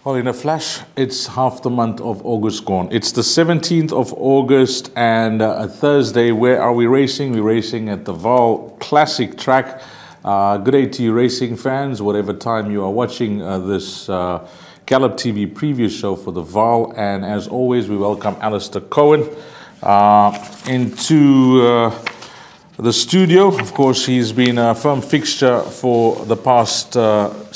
Well, in a flash, it's half the month of August gone. It's the 17th of August and a Thursday. Where are we racing? We're racing at the Vaal Classic Track. Good day to you racing fans, whatever time you are watching this Gallop TV preview show for the Vaal. And as always, we welcome Alistair Cohen into the studio. Of course, he's been a firm fixture for the past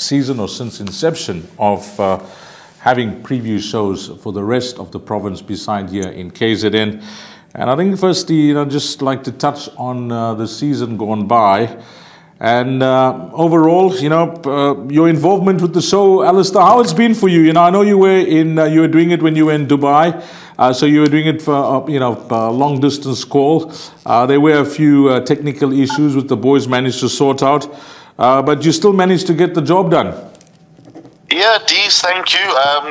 season or since inception of having preview shows for the rest of the province beside here in KZN. And I think firstly, just like to touch on the season gone by. And overall, your involvement with the show, Alistair, how it's been for you? I know you were doing it when you were in Dubai. So you were doing it for, a long distance call. There were a few technical issues which the boys managed to sort out, but you still managed to get the job done. Yeah, Dees, thank you.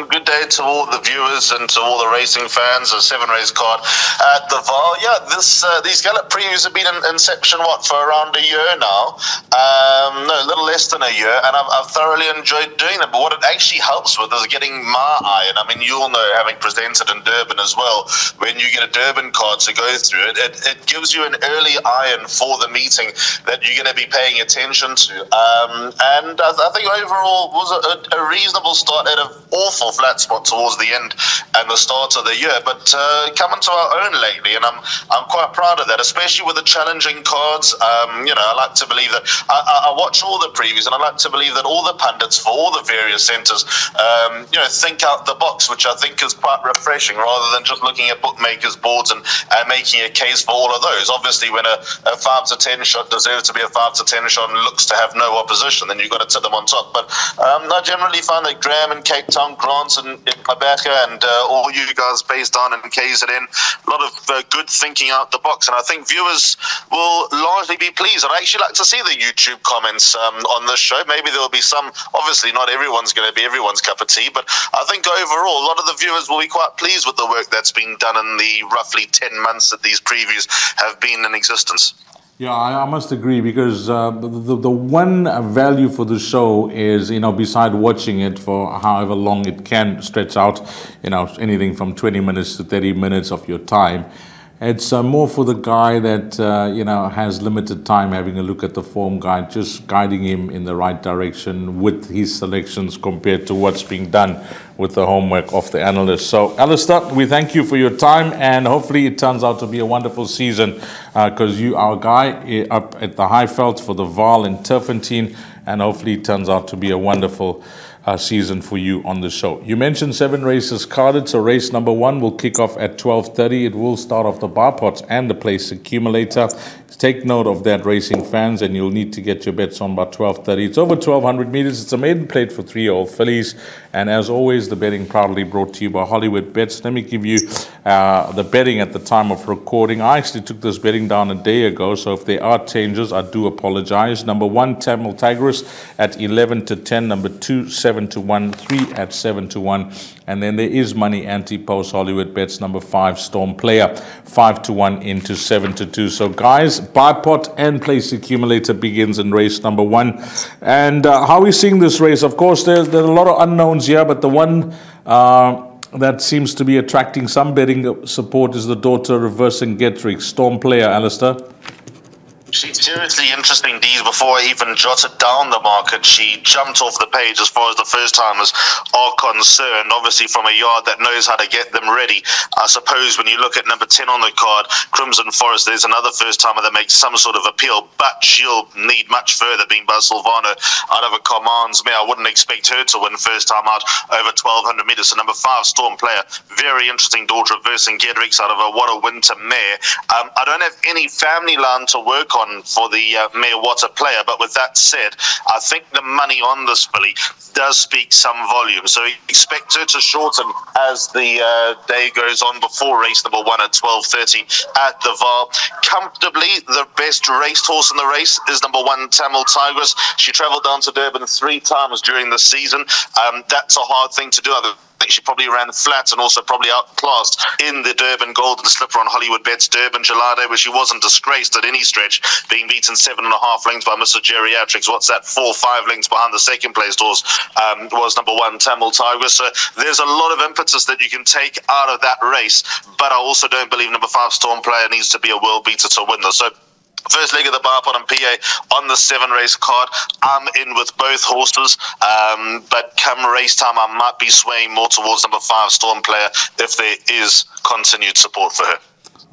Good day to all the viewers and to all the racing fans. A 7-race card at the Vaal. Yeah, these Gallop previews have been in inception, for around a year now? No, a little less than a year, and I've thoroughly enjoyed doing them. But what it actually helps with is getting my eye, and I mean, you all know, having presented in Durban as well, when you get a Durban card to go through, it gives you an early iron for the meeting that you're going to be paying attention to. And I think overall was a reasonable start at an awful flat spot towards the end and the start of the year, but coming to our own lately, and I'm quite proud of that, especially with the challenging cards. I like to believe that I watch all the previews, and I like to believe that all the pundits for all the various centres, think out the box, which I think is quite refreshing, rather than just looking at bookmakers' boards and making a case for all of those. Obviously, when a 5 to 10 shot deserves to be a 5 to 10 shot and looks to have no opposition, then you've got to sit them on top. But I generally find that Graham in Cape Town, Grant in Mabaka, and all you guys based down in KZN, a lot of good thinking out the box, and I think viewers will largely be pleased. I'd actually like to see the YouTube comments on this show. Maybe there will be some. Obviously, not everyone's going to be everyone's cup of tea, but I think overall, a lot of the viewers will be quite pleased with the work that's been done in the roughly 10 months that these previews have been in existence. Yeah, I must agree, because the one value for the show is, beside watching it for however long it can stretch out, anything from 20 minutes to 30 minutes of your time. It's more for the guy that, has limited time, having a look at the form guide, just guiding him in the right direction with his selections compared to what's being done with the homework of the analysts. So, Alistair, we thank you for your time, and hopefully it turns out to be a wonderful season, because you are a guy up at the Highveld for the Vaal in Turfentine, and hopefully it turns out to be a wonderful season for you on the show. You mentioned 7 races carded, so race number 1 will kick off at 12:30. It will start off the bar pots and the place accumulator. Take note of that, racing fans, and you'll need to get your bets on by 12:30. It's over 1,200 meters. It's a maiden plate for 3-year-old fillies, and as always, the betting proudly brought to you by Hollywoodbets. Let me give you the betting at the time of recording. I actually took this betting down a day ago, so if there are changes, I do apologize. Number 1, Tamil Tigress at 11 to 10. Number 2, 7 to 1. 3 at 7 to 1. And then there is money anti-post Hollywoodbets. Number 5, Storm Player, 5 to 1 into 7 to 2. So guys, buy pot and place accumulator begins in race number 1. And how are we seeing this race? Of course, there's a lot of unknowns here, but the one that seems to be attracting some betting support is the daughter reversing Getrick, Storm Player, Alistair. She's seriously interesting, Dees. Before I even jotted down the market, she jumped off the page as far as the first-timers are concerned. Obviously, from a yard that knows how to get them ready. I suppose when you look at number 10 on the card, Crimson Forest, there's another first-timer that makes some sort of appeal, but she'll need much further, being by Silvano out of a Commands mare. I wouldn't expect her to win first time out over 1,200 meters. So number 5, Storm Player, very interesting daughter reversing Gedricks out of a What a Winter mare. I don't have any family line to work on for the Mare Water Player, but with that said, I think the money on this filly does speak some volume, so expect her to shorten as the day goes on before race number 1 at 12:30 at the Vaal. Comfortably, the best racehorse in the race is number 1, Tamil Tigress. She travelled down to Durban 3 times during the season. That's a hard thing to do. I think she probably ran flat and also probably outclassed in the Durban Golden Slipper on Hollywoodbets Durban July, where she wasn't disgraced at any stretch, being beaten 7.5 lengths by Mr. Geriatrics. What's that? 4-5 lengths behind the second placed horse was number 1 Tamil Tigress. So there's a lot of impetus that you can take out of that race, but I also don't believe number 5 Storm Player needs to be a world beater to win this. So first leg of the bar pot on PA on the 7-race card. I'm in with both horses, but come race time, I might be swaying more towards number 5 Storm Player if there is continued support for her.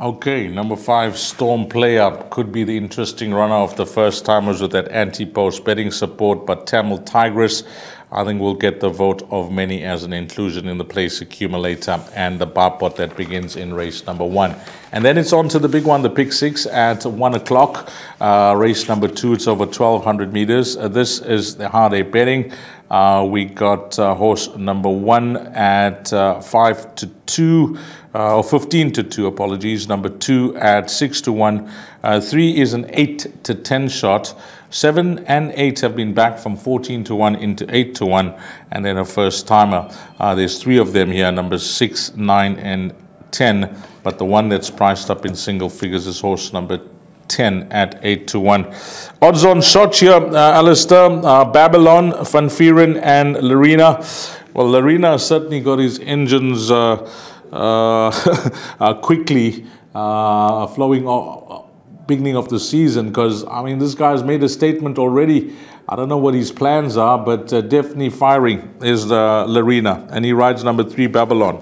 Okay, number 5 Storm Player could be the interesting runner of the first timers with that anti-post betting support, but Tamil Tigress, I think, will get the vote of many as an inclusion in the place accumulator and the bar pot that begins in race number 1. And then it's on to the big one, the pick 6 at 1 o'clock. Race number 2, it's over 1,200 meters. This is the how they're betting. We got horse number 1 at 5 to 2. Or 15 to 2, apologies. Number 2 at 6 to 1. 3 is an 8 to 10 shot. 7 and 8 have been back from 14 to 1 into 8 to 1. And then a first timer. There's 3 of them here, numbers 6, 9, and 10. But the one that's priced up in single figures is horse number 10 at 8 to 1. Odds on shot here, Alistair, Babylon, Van Vieren, and Larina. Well, Larina certainly got his engines quickly flowing beginning of the season, because I mean this guy's made a statement already. I don't know what his plans are, but definitely firing is Larina, and he rides number 3 Babylon.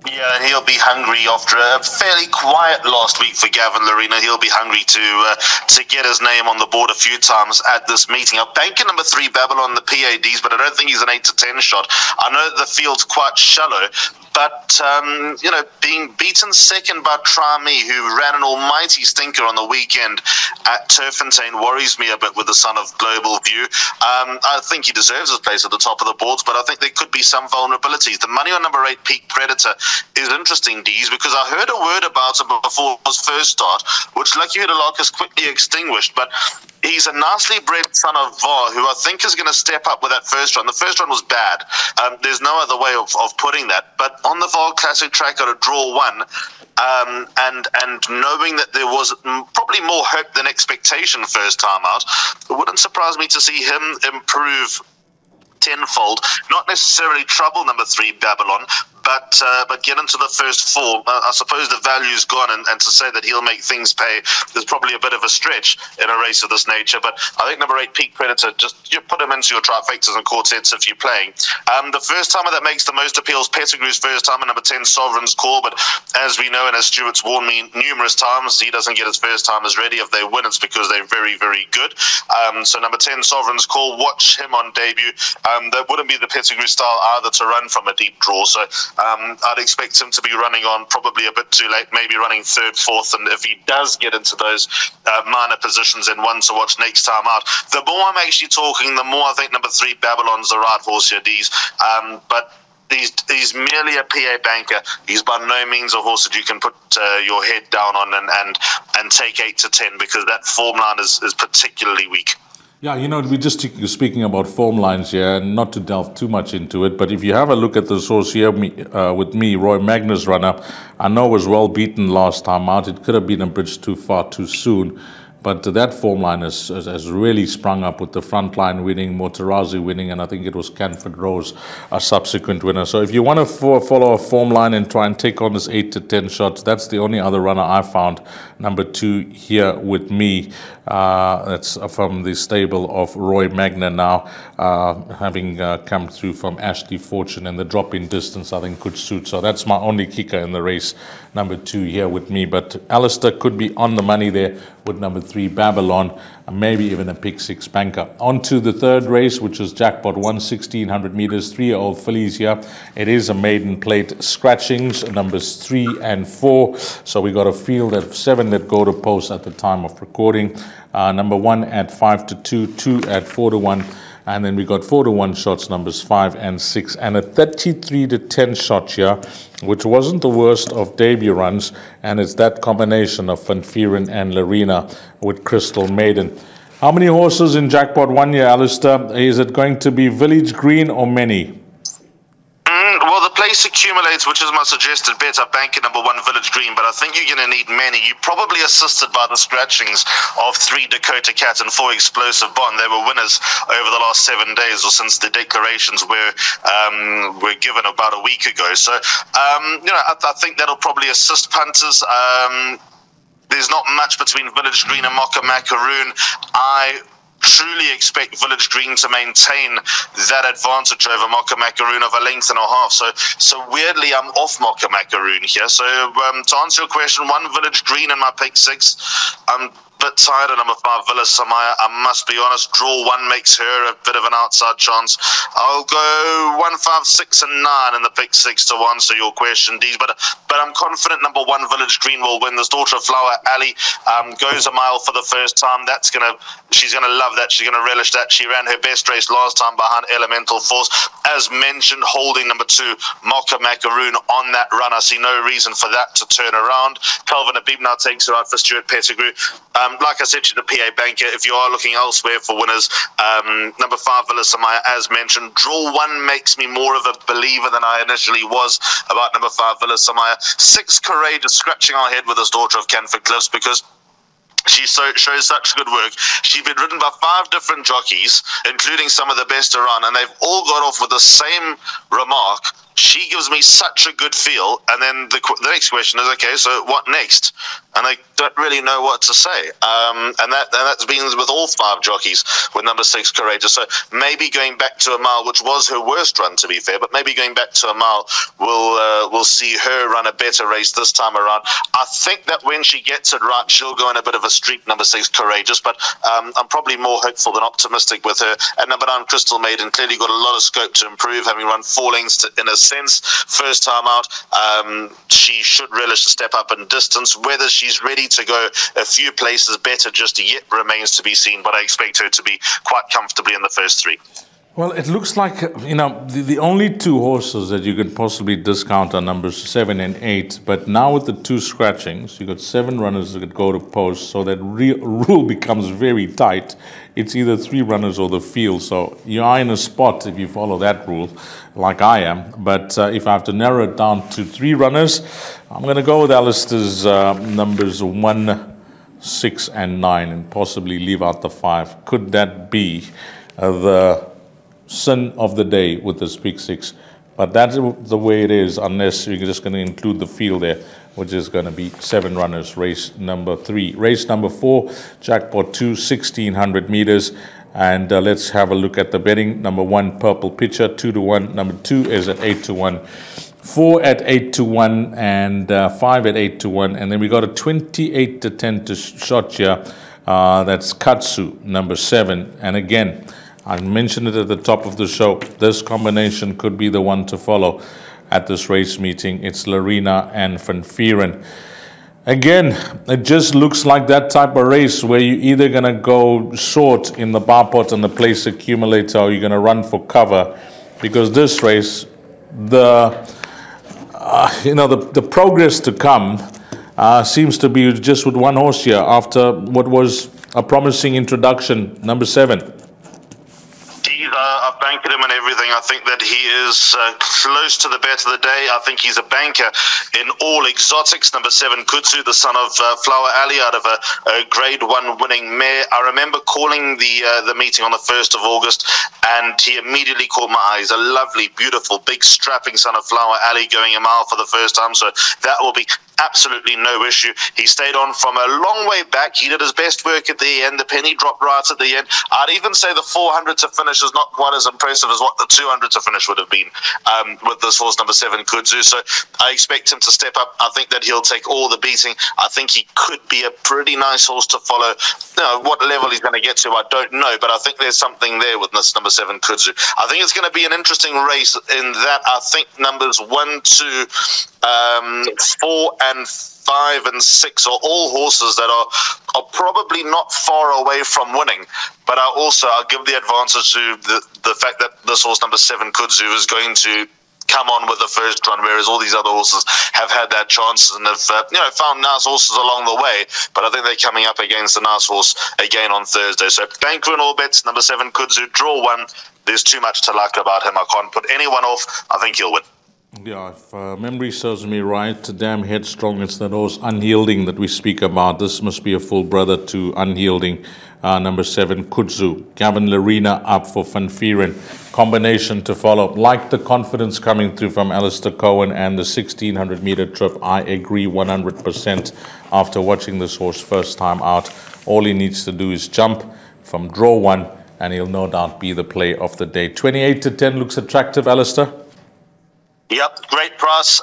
Yeah, he'll be hungry after a fairly quiet last week for Gavin Larina. He'll be hungry to get his name on the board a few times at this meeting. I'm banking number 3 Babylon, the PADs, but I don't think he's an 8 to 10 shot. I know that the field's quite shallow, but, you know, being beaten second by Try Me, who ran an almighty stinker on the weekend at Turffontein, worries me a bit with the son of Global View. I think he deserves his place at the top of the boards, but I think there could be some vulnerabilities. The money on number 8, Peak Predator, is interesting, Dees, because I heard a word about him before his first start, which, like you heard, has quickly extinguished, but he's a nicely bred son of Vaal, who I think is going to step up with that first run. The first run was bad. There's no other way of putting that. But on the Vaal Classic track at a draw 1, and knowing that there was probably more hope than expectation first time out, it wouldn't surprise me to see him improve tenfold. Not necessarily trouble number 3 Babylon, but get into the first 4. I suppose the value's gone, and to say that he'll make things pay is probably a bit of a stretch in a race of this nature. But I think number 8 Peak Predator, just you put him into your trifectas and quartets if you're playing. The first timer that makes the most appeals, Pettigrew's first timer, number 10 Sovereign's Call. But as we know, and as Stuart's warned me numerous times, he doesn't get his first timers ready. If they win, it's because they're very, very good. So number 10 Sovereign's Call, watch him on debut. That wouldn't be the Pettigrew style either to run from a deep draw. So I'd expect him to be running on probably a bit too late, maybe running 3rd, 4th, and if he does get into those minor positions, then one to watch next time out. The more I'm actually talking, the more I think number 3 Babylon's the right horse here, D's. But he's merely a PA banker. He's by no means a horse that you can put your head down on and take 8 to 10, because that form line is particularly weak. Yeah, you know, we're just speaking about form lines here, and not to delve too much into it, but if you have a look at this horse here with me, Roy Magnus runner, I know was well beaten last time out. It could have been a bridge too far too soon, but that form line has really sprung up with the front line winning, Motorazi winning, and I think it was Canford Rose a subsequent winner. So if you want to follow a form line and try and take on this 8 to 10 shots, that's the only other runner I found, number 2 here with me. That's from the stable of Roy Magna now, having come through from Ashley Fortune, and the drop in distance I think could suit. So that's my only kicker in the race, number 2 here with me. But Alistair could be on the money there with number 3 Babylon, maybe even a pick 6 banker. On to the 3rd race, which is Jackpot 1,600 meters, 3-year-old fillies here. It is a maiden plate scratchings, numbers 3 and 4. So we got a field of 7 that go to post at the time of recording. Number 1 at 5 to 2, 2 at 4 to 1. And then we got 4 to 1 shots, numbers 5 and 6, and a 33 to 10 shot here, which wasn't the worst of debut runs. And it's that combination of Van Vieren and Larina with Crystal Maiden. How many horses in Jackpot 1 year, Alistair? Is it going to be Village Green or many? race accumulates, which is my suggested bet. I bank at number 1 Village Green, but I think you're going to need many. You're probably assisted by the scratchings of 3 Dakota Cat and 4 Explosive Bond. They were winners over the last 7 days, or since the declarations were given about a week ago. So, I think that'll probably assist punters. There's not much between Village Green and Mocha Macaroon. I truly expect Village Green to maintain that advantage over Mocha Macaroon of a length and a half. So weirdly, I'm off Mocha Macaroon here. So to answer your question, 1 Village Green in my pick 6. I'm a bit tired of number 5 Villa Samaya. I must be honest, draw 1 makes her a bit of an outside chance. I'll go 1, 5, 6 and 9 in the pick 6 to answer your question, Dees. But I'm confident number 1 Village Green will win. This Daughter of Flower Alley goes a mile for the first time. She's gonna love that. She's gonna relish that. She ran her best race last time behind Elemental Force. As mentioned, holding number 2 Mocha Macaroon on that run. I see no reason for that to turn around. Calvin Abib now takes her out for Stuart Pettigrew. Like I said, she's a PA banker. If you are looking elsewhere for winners, number 5 Villa Samaya, as mentioned, draw 1 makes me more of a believer than I initially was about number 5 Villa Samaya. 6 Courageous, scratching our head with this Daughter of Canford Cliffs, because she shows such good work. She's been ridden by 5 different jockeys, including some of the best around, and they've all got off with the same remark: she gives me such a good feel. And then the next question is, okay, so what next? And they don't really know what to say. And that's been with all 5 jockeys with number 6 Courageous. So maybe going back to a mile, which was her worst run, to be fair, but maybe going back to a mile, we'll see her run a better race this time around. I think that when she gets it right, she'll go in a bit of a streak, number 6 Courageous, but I'm probably more hopeful than optimistic with her. And number 9 Crystal Maiden, clearly got a lot of scope to improve, having run 4 lengths in a sense first time out. She should relish the step up in distance. Whether she's ready to go a few places better just yet remains to be seen, but I expect her to be quite comfortably in the first 3. Well, it looks like, the only 2 horses that you could possibly discount are numbers 7 and 8. But now with the 2 scratchings, you got 7 runners that could go to post, so that rule becomes very tight. It's either 3 runners or the field. So you are in a spot if you follow that rule, like I am. But if I have to narrow it down to 3 runners, I'm going to go with Alistair's numbers 1, 6, and 9, and possibly leave out the 5. Could that be the sin of the day with this pick 6? But that's the way it is, unless you're just going to include the field there, which is going to be 7 runners, race number 3. Race number 4, jackpot 2, 1,600 meters. And let's have a look at the betting. Number 1, Purple Pitcher, 2 to 1. Number 2 is at 8 to 1. 4 at 8 to 1, and 5 at 8 to 1. And then we got a 28 to 10 to shot here. That's Katsu, number 7. And again, I mentioned it at the top of the show. This combination could be the one to follow at this race meeting. It's Larina and Van Vieren. Again, it just looks like that type of race where you're either going to go short in the bar pot and the place accumulator, or you're going to run for cover. Because this race, the progress to come seems to be just with 1 horse here after what was a promising introduction, number 7. I've banked him and everything. I think that he is close to the bet of the day. I think he's a banker in all exotics. Number 7, Kudzu, the son of Flower Alley, out of a grade 1 winning mare. I remember calling the meeting on the 1st of August, and he immediately caught my eye. He's a lovely, beautiful, big, strapping son of Flower Alley, going a mile for the first time, so that will be absolutely no issue. He stayed on from a long way back. He did his best work at the end. The penny dropped right at the end. I'd even say the 400 to finish is not quite as impressive as what the 200 to finish would have been with this horse, number 7, Kudzu. So I expect him to step up. I think that he'll take all the beating. I think he could be a pretty nice horse to follow. What level he's going to get to, I don't know, but I think there's something there with this number 7, Kudzu. I think it's going to be an interesting race in that I think numbers 1, 2, 4 and 5 and 6 are all horses that are probably not far away from winning, but I'll give the advantage to the fact that this horse number 7, Kudzu, is going to come on with the first run, whereas all these other horses have had that chance and have found nice horses along the way. But I think they're coming up against a nice horse again on Thursday. So banker in all bets, number 7, Kudzu, draw 1. There's too much to like about him. I can't put anyone off. I think he'll win. Yeah, if memory serves me right, damn headstrong, it's that horse Unyielding that we speak about. This must be a full brother to Unyielding. Number 7, Kudzu. Gavin Larina up for Van Vieren. Combination to follow. Like the confidence coming through from Alistair Cohen and the 1600-meter trip. I agree 100% after watching this horse first time out. All he needs to do is jump from draw 1, and he'll no doubt be the play of the day. 28-10 looks attractive, Alistair. Yep, great price.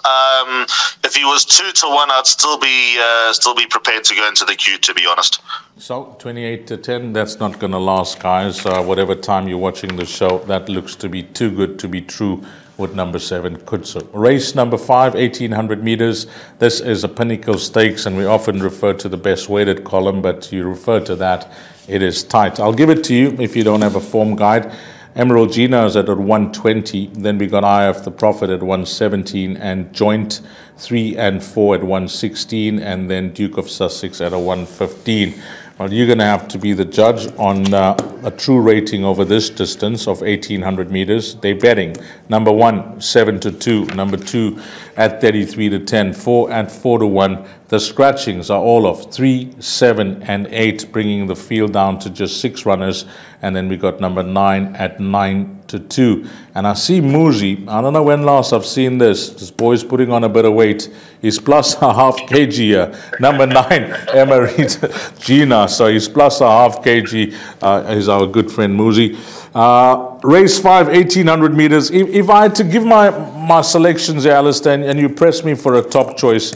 If he was 2-1, I'd still be prepared to go into the queue, to be honest. So 28-10, that's not going to last, guys. Whatever time you're watching the show, that looks to be too good to be true with number 7, Kudzu. Race number 5, 1800 meters. This is a Pinnacle Stakes, and we often refer to the best weighted column, but you refer to that, it is tight. I'll give it to you if you don't have a form guide. Emerald Gina is at 120. Then we got Eye of the Prophet at 117, and Joint 3 and 4 at 116, and then Duke of Sussex at 115. Well, you're going to have to be the judge on a true rating over this distance of 1800 meters. They're betting number 1, 7-2, number 2 at 33-10, 4 at 4-1. The scratchings are all of 3, 7, and 8, bringing the field down to just 6 runners. And then we got number 9 at 9-2. And I see Muzi. I don't know when last I've seen this. This boy's putting on a bit of weight. He's plus a half kg here. Number 9, Emerita Gina. So he's plus a half kg. Is our good friend Muzi. Race 5, 1800 meters. If I had to give my selections here, Alistair, and you press me for a top choice,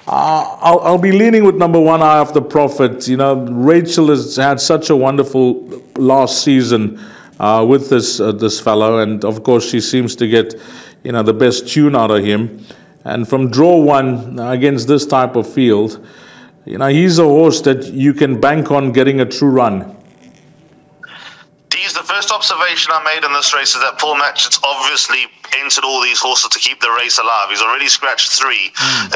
I'll be leaning with number 1, Eye of the Prophet. You know, Rachel has had such a wonderful last season with this fellow, and of course she seems to get, you know, the best tune out of him. And from draw 1 against this type of field, you know, he's a horse that you can bank on getting a true run. The first observation I made in this race is that Paul Matchett's obviously entered all these horses to keep the race alive. He's already scratched 3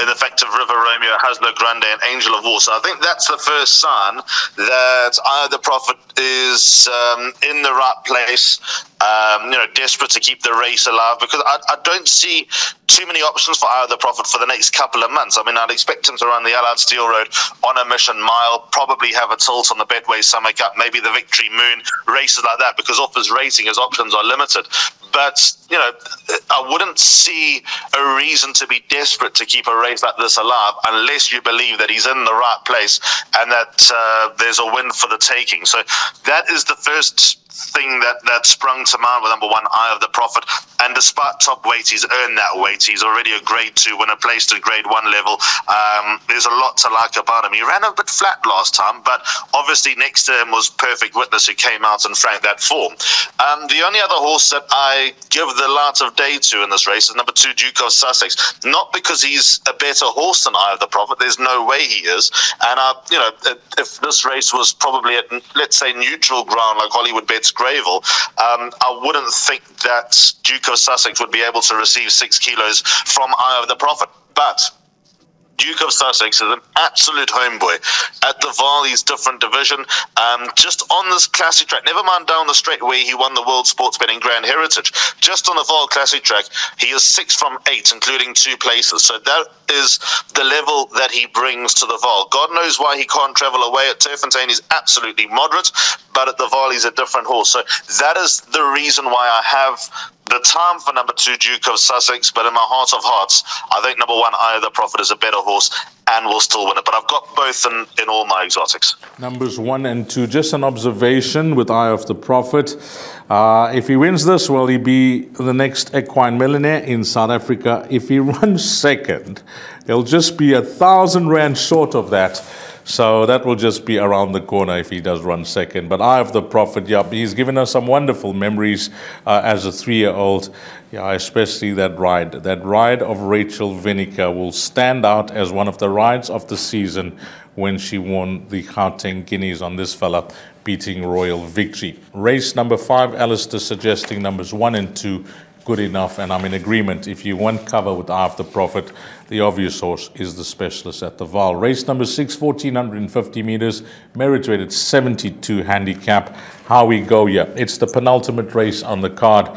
in Effective River Romeo, Haslo Grande, and Angel of War. So I think that's the first sign that Eye of the Prophet is in the right place, you know, desperate to keep the race alive, because I don't see too many options for Eye of the Prophet for the next couple of months. I mean, I'd expect him to run the Allied Steel Road on a Mission Mile, probably have a tilt on the Betway Summer Cup, maybe the Victory Moon, races like that, because off his racing, his options are limited. But, you know, I wouldn't see a reason to be desperate to keep a race like this alive unless you believe that he's in the right place and that there's a win for the taking. So that is the first thing that sprung to mind with number 1, Eye of the Prophet. And despite top weight, he's earned that weight. He's already a grade 2 winner, placed at grade 1 level. There's a lot to like about him. He ran a bit flat last time, but obviously next to him was Perfect Witness, who came out and franked that form. The only other horse that I give the light of day to in this race is number 2, Duke of Sussex. Not because he's a better horse than Eye of the Prophet. There's no way he is. And you know, if this race was probably at, let's say, neutral ground like Hollywoodbets Greyville, I wouldn't think that Duke of Sussex would be able to receive 6 kilos from Eye of the Prophet. But Duke of Sussex is an absolute homeboy. At the Vaal, he's different division. Just on this classic track, never mind down the straight where he won the World Sports Betting Grand Heritage, just on the Vaal classic track, he is 6 from 8, including 2 places. So that is the level that he brings to the Vaal. God knows why he can't travel away at Turffontein. He's absolutely moderate, but at the Vaal, he's a different horse. So that is the reason why I have the time for number 2, Duke of Sussex, but in my heart of hearts, I think number 1, Eye of the Prophet, is a better horse and will still win it. But I've got both in all my exotics. Numbers 1 and 2, just an observation with Eye of the Prophet. If he wins this, well, he'll be the next equine millionaire in South Africa. If he runs second, he'll just be 1,000 rand short of that. So that will just be around the corner if he does run second. But Eye of the Prophet, yeah, he's given us some wonderful memories as a 3-year-old. Yeah, especially that ride. That ride of Rachel Vinica will stand out as one of the rides of the season when she won the Gauteng Guineas on this fella, beating Royal Victory. Race number 5, Alistair suggesting numbers 1 and 2, good enough, and I'm in agreement. If you want cover with after profit, the obvious horse is the specialist at the Vaal. Race number 6, 1450 meters, merit rated 72 handicap. How we go here? It's the penultimate race on the card.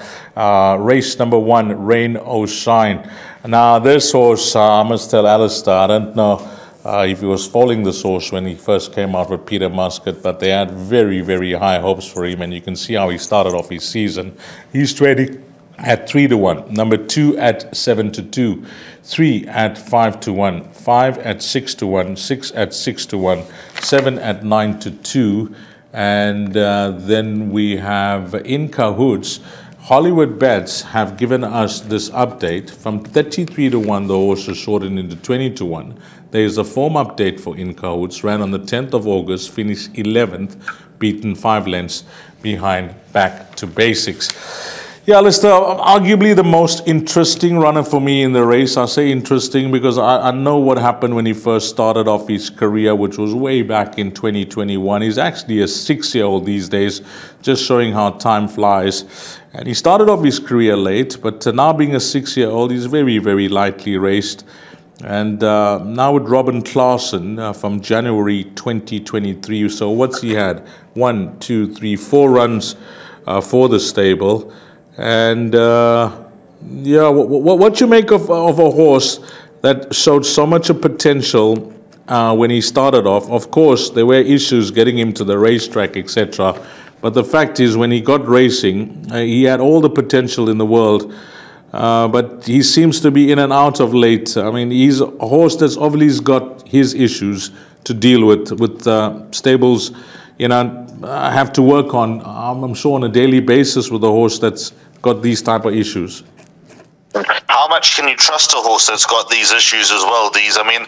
Race number 1, Rain or Shine. Now this horse, I must tell Alistair, I don't know if he was following this horse when he first came out with Peter Muscat, but they had very, very high hopes for him, and you can see how he started off his season. He's trading at 3-1, number 2 at 7-2, 3 at 5-1, 5 at 6-1, 6 at 6-1, 7 at 9-2, and then we have in cahoots. Hollywoodbets have given us this update. From 33-1, the horse is shortened into 20-1. There is a form update for in cahoots, ran on the 10th of August, finished 11th, beaten 5 lengths behind Back to Basics. Yeah, Alistair, arguably the most interesting runner for me in the race. I say interesting because I know what happened when he first started off his career, which was way back in 2021. He's actually a 6-year-old these days, just showing how time flies. And he started off his career late, but now being a 6-year-old, he's very, very lightly raced. And now with Robin Claassen from January 2023. So what's he had? 1, 2, 3, 4 runs for the stable. And yeah, what you make of a horse that showed so much of potential when he started off? Of course, there were issues getting him to the racetrack, etc. But the fact is, when he got racing, he had all the potential in the world. But he seems to be in and out of late. I mean, he's a horse that's obviously got his issues to deal with stables, you know, have to work on, I'm sure, on a daily basis with a horse that's got these type of issues. How much can you trust a horse that's got these issues as well, Dees? I mean,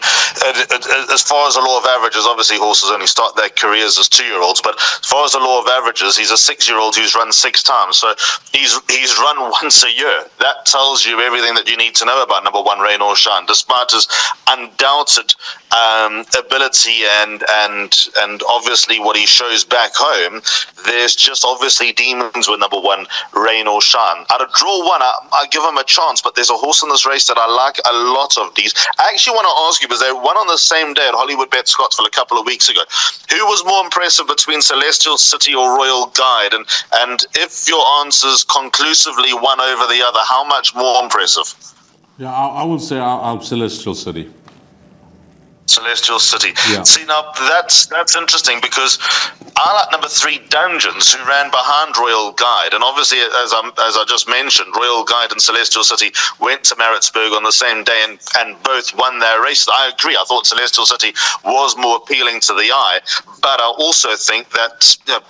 as far as the law of averages, obviously horses only start their careers as 2-year-olds, but as far as the law of averages, he's a 6-year-old who's run 6 times, so he's run once a year. That tells you everything that you need to know about number 1, Rain or Shine. Despite his undoubted ability and obviously what he shows back home, there's just obviously demons with number 1, Rain or Shine. Out of draw 1, I give him a chance, but there's a horse in this race that I like a lot of these. I actually want to ask you, because they won on the same day at Hollywoodbets Scottsville a couple of weeks ago. Who was more impressive between Celestial City or Royal Guide? And if your answers conclusively one over the other, how much more impressive? Yeah, I would say our Celestial City. Celestial City. Yeah. See, now that's interesting, because I like number 3, Dungeons, who ran behind Royal Guide, and obviously, as I just mentioned, Royal Guide and Celestial City went to Maritzburg on the same day and both won their races. I agree. I thought Celestial City was more appealing to the eye, but I also think that, you know,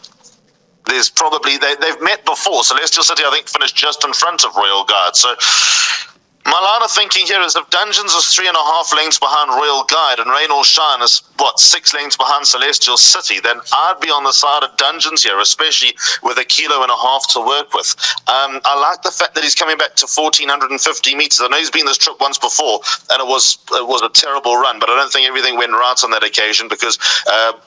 there's probably they've met before. Celestial City, I think, finished just in front of Royal Guide, so. My line of thinking here is if Dungeons is 3.5 lengths behind Royal Guide and Rain or Shine is, 6 lengths behind Celestial City, then I'd be on the side of Dungeons here, especially with 1.5 kilos to work with. I like the fact that he's coming back to 1,450 meters. I know he's been this trip once before, and it was a terrible run, but I don't think everything went right on that occasion, because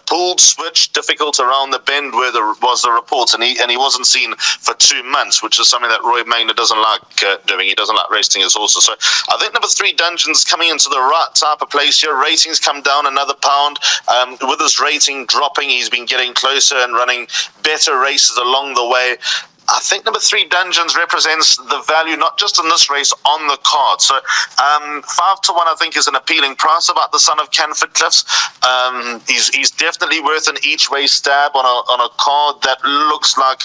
pulled switch, difficult around the bend where there was the reports, and he wasn't seen for 2 months, which is something that Roy Magner doesn't like doing. He doesn't like racing his horses. So I think number 3, Dungeons, coming into the right type of place here. Ratings come down another pound. With his rating dropping, he's been getting closer and running better races along the way. I think number 3, Dungeons, represents the value, not just in this race, on the card. So 5-1, I think, is an appealing price. About the son of Canford Cliffs, he's definitely worth an each-way stab on a card that looks like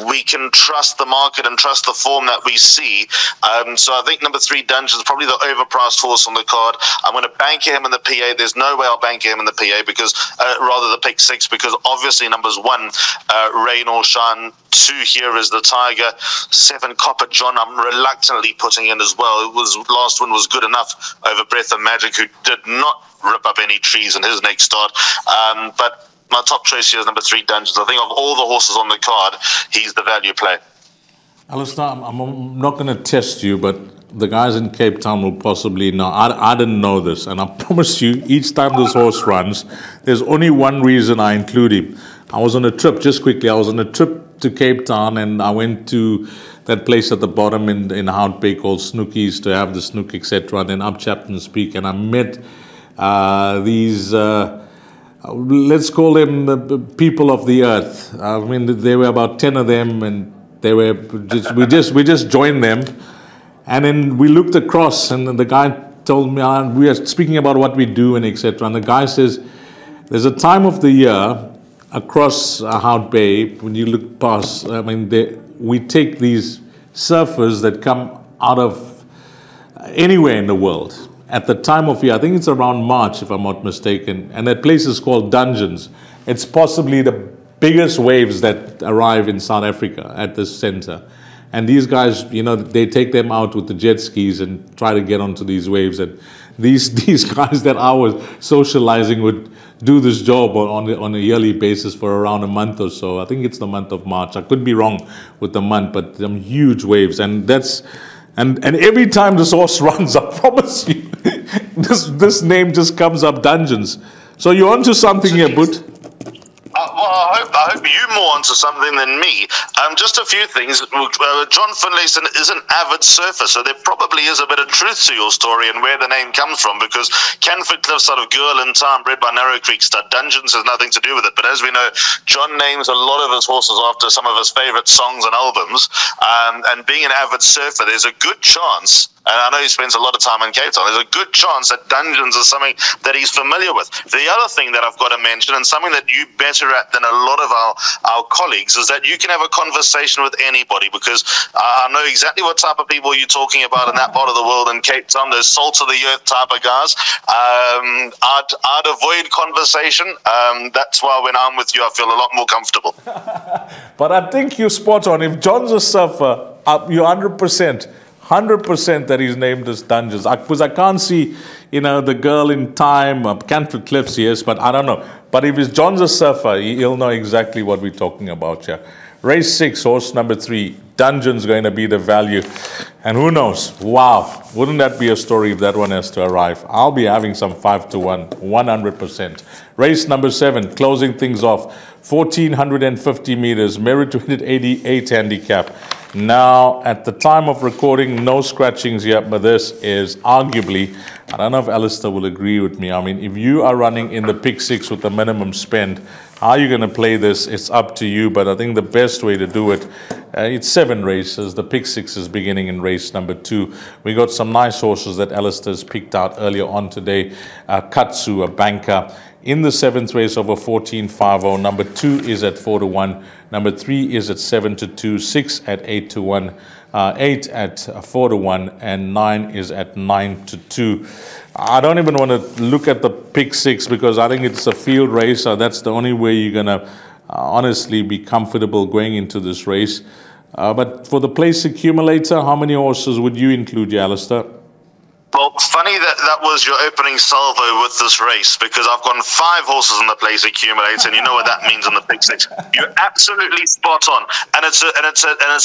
we can trust the market and trust the form that we see. So I think number 3, Dungeons, is probably the overpriced horse on the card. I'm going to bank him in the PA. There's no way I'll bank him in the PA, because rather the pick 6, because obviously numbers 1, Rain or Shine, 2 here is the Tiger, 7, Copper John, I'm reluctantly putting in as well. Last one was good enough over Breath of Magic, who did not rip up any trees in his next start. But my top choice here is number 3, Dungeons. I think of all the horses on the card, he's the value play. Alistair, I'm not going to test you, but the guys in Cape Town will possibly know. I didn't know this, and I promise you, each time this horse runs, there's only one reason I include him. I was on a trip, just quickly, I was on a trip to Cape Town, and I went to that place at the bottom in Hout Bay called Snookies to have the snook, etc. And then up Chapman's Peak, and I met these, let's call them the people of the earth. I mean, there were about 10 of them, and they were we just joined them, and then we looked across, and the guy told me we are speaking about what we do and etc. And the guy says, there's a time of the year across Hout Bay when you look past. I mean, we take these surfers that come out of anywhere in the world at the time of year. I think it's around March, if I'm not mistaken, and that place is called Dungeons. It's possibly the biggest waves that arrive in South Africa at this center. And these guys, you know, they take them out with the jet skis and try to get onto these waves. And these guys that I was socializing would do this job on a yearly basis for around a month or so. I think it's the month of March. I could be wrong with the month, but some huge waves. And that's and every time this horse runs, I promise you, this name just comes up, Dungeons. So you're onto something here, Boot. Well, I hope you're more onto something than me. Just a few things. John Finlayson is an avid surfer, so there probably is a bit of truth to your story and where the name comes from, because Canford Cliff's sort of girl in town, bred by Narrow Creek Stud. Dungeons has nothing to do with it. But as we know, John names a lot of his horses after some of his favorite songs and albums. And being an avid surfer, there's a good chance, and I know he spends a lot of time in Cape Town, there's a good chance that Dungeons is something that he's familiar with. The other thing that I've got to mention, and something that you're better at than a lot of our colleagues, is that you can have a conversation with anybody, because I know exactly what type of people you're talking about in that part of the world in Cape Town. Those salt of the earth type of guys. I'd avoid conversation. That's why when I'm with you, I feel a lot more comfortable. But I think you're spot on. If John's a surfer, you're 100% that he's named as Dungeons. Because I can't see, you know, the girl in time, Canford Cliffs, yes, but I don't know. But if it's John's a surfer, he'll know exactly what we're talking about here. Race 6, horse number 3, Dungeons going to be the value. And who knows? Wow, wouldn't that be a story if that one has to arrive? I'll be having some 5-1, 100%. Race number 7, closing things off, 1,450 meters, merited 88 handicap. Now, at the time of recording, no scratchings yet, but this is arguably, I don't know if Alistair will agree with me. I mean, if you are running in the pick 6 with the minimum spend, how are you going to play this? It's up to you, but I think the best way to do it, it's 7 races. The pick 6 is beginning in race number 2. We got some nice horses that Alistair's picked out earlier on today. Katsu, a banker, in the 7th race over 14.50. Number 2 is at 4-1. Number 3 is at 7-2. 6 at 8-1. 8 at 4-1. And 9 is at 9-2. I don't even want to look at the pick 6 because I think it's a field race. That's the only way you're going to honestly be comfortable going into this race. But for the place accumulator, how many horses would you include, Alistair? Well, funny that was your opening salvo with this race, because I've gone 5 horses in the place accumulator, and you know what that means in the pick 6. You're absolutely spot on, and it's a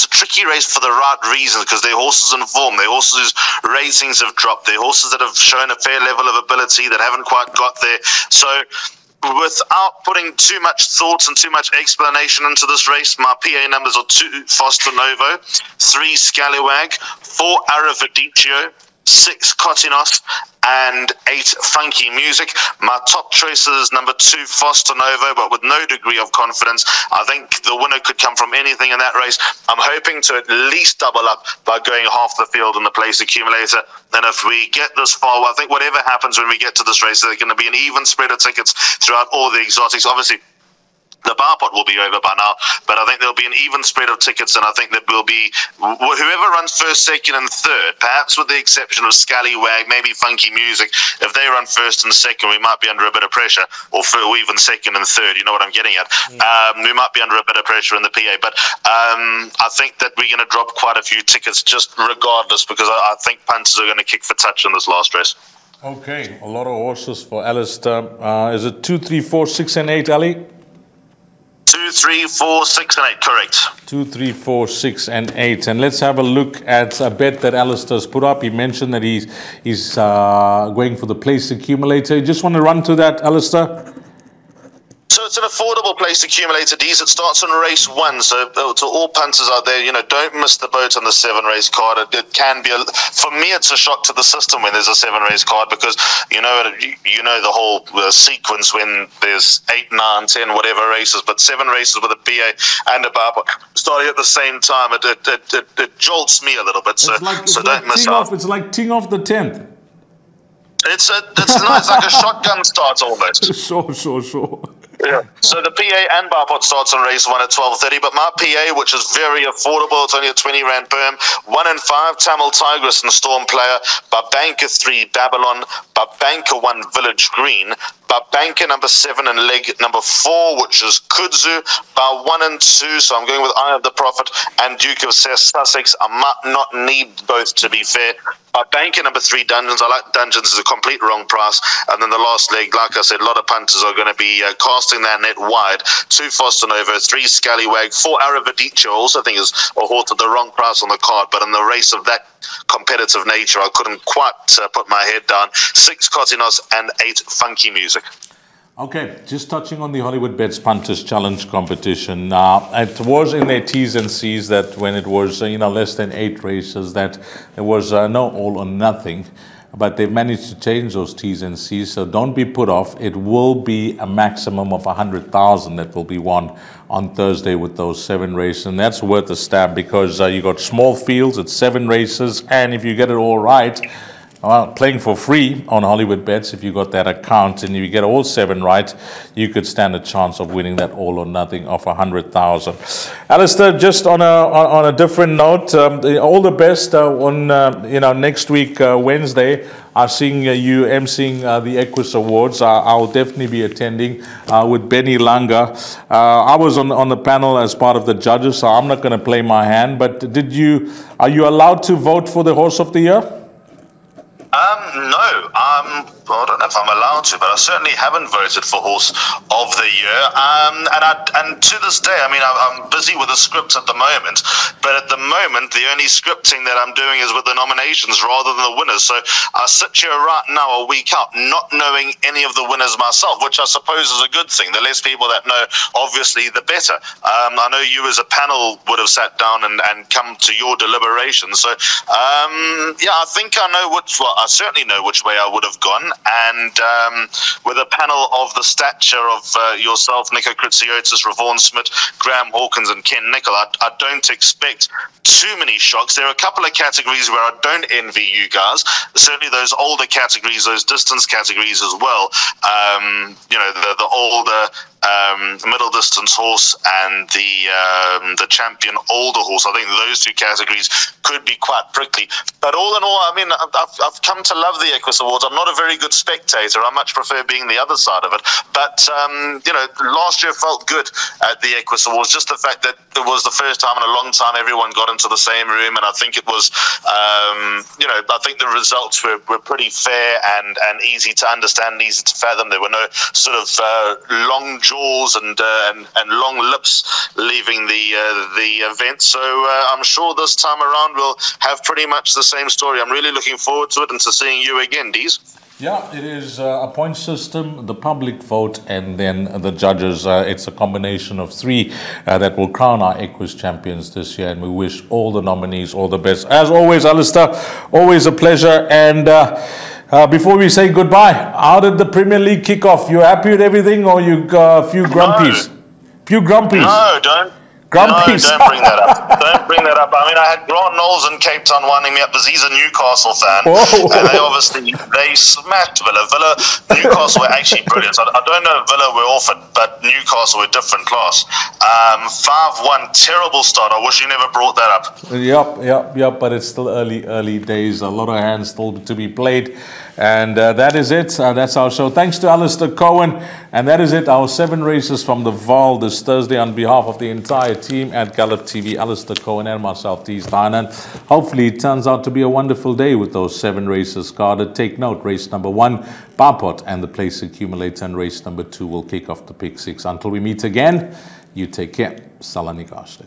tricky race for the right reasons, because they're horses in form, they're horses whose ratings have dropped, they're horses that have shown a fair level of ability that haven't quite got there. So, without putting too much thoughts and too much explanation into this race, my PA numbers are 2 Foster Novo, 3 Scallywag, 4 Aravadicio, 6 Cotinos, and 8 Funky Music. My top choices, number 2 Foster Novo, but with no degree of confidence. I think the winner could come from anything in that race. I'm hoping to at least double up by going half the field in the place accumulator. And if we get this far, I think whatever happens when we get to this race, there's going to be an even spread of tickets throughout all the exotics. Obviously, the bar pot will be over by now, but I think there'll be an even spread of tickets, and I think that will be whoever runs first, second, and third, perhaps with the exception of Scallywag, maybe Funky Music. If they run first and second, we might be under a bit of pressure, or even second and third. You know what I'm getting at? We might be under a bit of pressure in the PA, but I think that we're going to drop quite a few tickets just regardless, because I think punters are going to kick for touch in this last race. Okay, a lot of horses for Alistair. Is it 2, 3, 4, 6, and 8, Ali? 2, 3, 4, 6, and 8, correct. 2, 3, 4, 6, and 8. And let's have a look at a bet that Alistair's put up. He mentioned that he's going for the place accumulator. You just want to run to that, Alistair? So it's an affordable place to accumulate D's. It starts on race 1, so to all punters out there, don't miss the boat on the 7-race card. It can be, for me, it's a shock to the system when there's a 7-race card, because you know the whole sequence when there's 8, 9, 10, whatever races, but 7 races with a PA and a bar starting at the same time. It jolts me a little bit. So don't miss out. It's like ting off the 10th. It's nice, like a shotgun start almost. Sure. Yeah. So the PA and bar pot starts on race 1 at 12:30, but my PA, which is very affordable, it's only a 20 rand perm. 1 and 5, Tamil Tigress and Storm Player. Babanka 3, Babylon. Babanka 1, Village Green. Babanka number 7 and leg number 4, which is Kudzu. Bar 1 and 2, so I'm going with Eye of the Prophet and Duke of Sussex. I might not need both, to be fair. Babanka number 3, Dungeons. I like Dungeons, is a complete wrong price. And then the last leg, like I said, a lot of punters are going to be casting their net wide. 2 Fostanova, 3 Scallywag, 4 Aravadice, I also think is a horse at the wrong price on the card, but in the race of that competitive nature, I couldn't quite put my head down. 6 Cotinos and 8 Funky Music. Okay, just touching on the Hollywoodbets Punters Challenge competition. It was in their T's and C's that when it was less than 8 races, that there was no all or nothing. But they've managed to change those T's and C's, so don't be put off. It will be a maximum of 100,000 that will be won on Thursday with those 7 races, and that's worth a stab, because you got small fields, it's 7 races, and if you get it all right, well, playing for free on Hollywoodbets, if you got that account and you get all 7 right, you could stand a chance of winning that all or nothing of 100,000. Alistair, just on a different note, all the best on next week Wednesday. I'm seeing you emceeing the Equus Awards. I'll definitely be attending with Benny Langa. I was on the panel as part of the judges, so I'm not going to play my hand. But are you allowed to vote for the Horse of the Year? No, I don't know if I'm allowed to, but I certainly haven't voted for Horse of the Year. And to this day, I'm busy with the script at the moment, but at the moment, the only scripting that I'm doing is with the nominations rather than the winners. So I sit here right now a week out, not knowing any of the winners myself, which I suppose is a good thing. The less people that know, obviously, the better. I know you as a panel would have sat down and come to your deliberations. So, I think I know I certainly know which way I would have gone, and with a panel of the stature of yourself, Nico Kritsiotis, Ravon Smith, Graham Hawkins and Ken Nicol, I don't expect too many shocks. There are a couple of categories where I don't envy you guys, certainly those older categories, those distance categories as well, the older middle distance horse and the champion older horse. I think those 2 categories could be quite prickly, but all in all, I've come to love the Equus Awards. I'm not a very good spectator. I much prefer being the other side of it, but last year felt good at the Equus Awards, just the fact that it was the first time in a long time everyone got into the same room, and I think it was I think the results were pretty fair and easy to understand and easy to fathom. There were no sort of long jaws and long lips leaving the event. So I'm sure this time around we'll have pretty much the same story. I'm really looking forward to it and to seeing you again, Dees. Yeah, it is a point system, the public vote, and then the judges. It's a combination of 3 that will crown our Equus champions this year, and we wish all the nominees all the best. As always, Alistair, always a pleasure. And before we say goodbye, how did the Premier League kick off? You happy with everything, or you got a few grumpies? Few grumpies? No, don't. Grumpies. No, don't bring that up. Don't bring that up. I had Grant Knowles in Cape Town winding me up because he's a Newcastle fan. Whoa. And they smashed Villa. Newcastle were actually brilliant. I don't know if Villa were off it, but Newcastle were different class. 5-1, terrible start. I wish you never brought that up. Yep, but it's still early days. A lot of hands still to be played. And that is it. That's our show. Thanks to Alistair Cohen. And that is it. Our 7 races from the Vaal this Thursday on behalf of the entire team at Gallop TV, Alistair Cohen and myself, Dees Dynan. Hopefully it turns out to be a wonderful day with those 7 races carded. Take note, race number 1, Barpot and the Place Accumulator, and race number 2 will kick off the Pick 6. Until we meet again, you take care. Salani Kashte.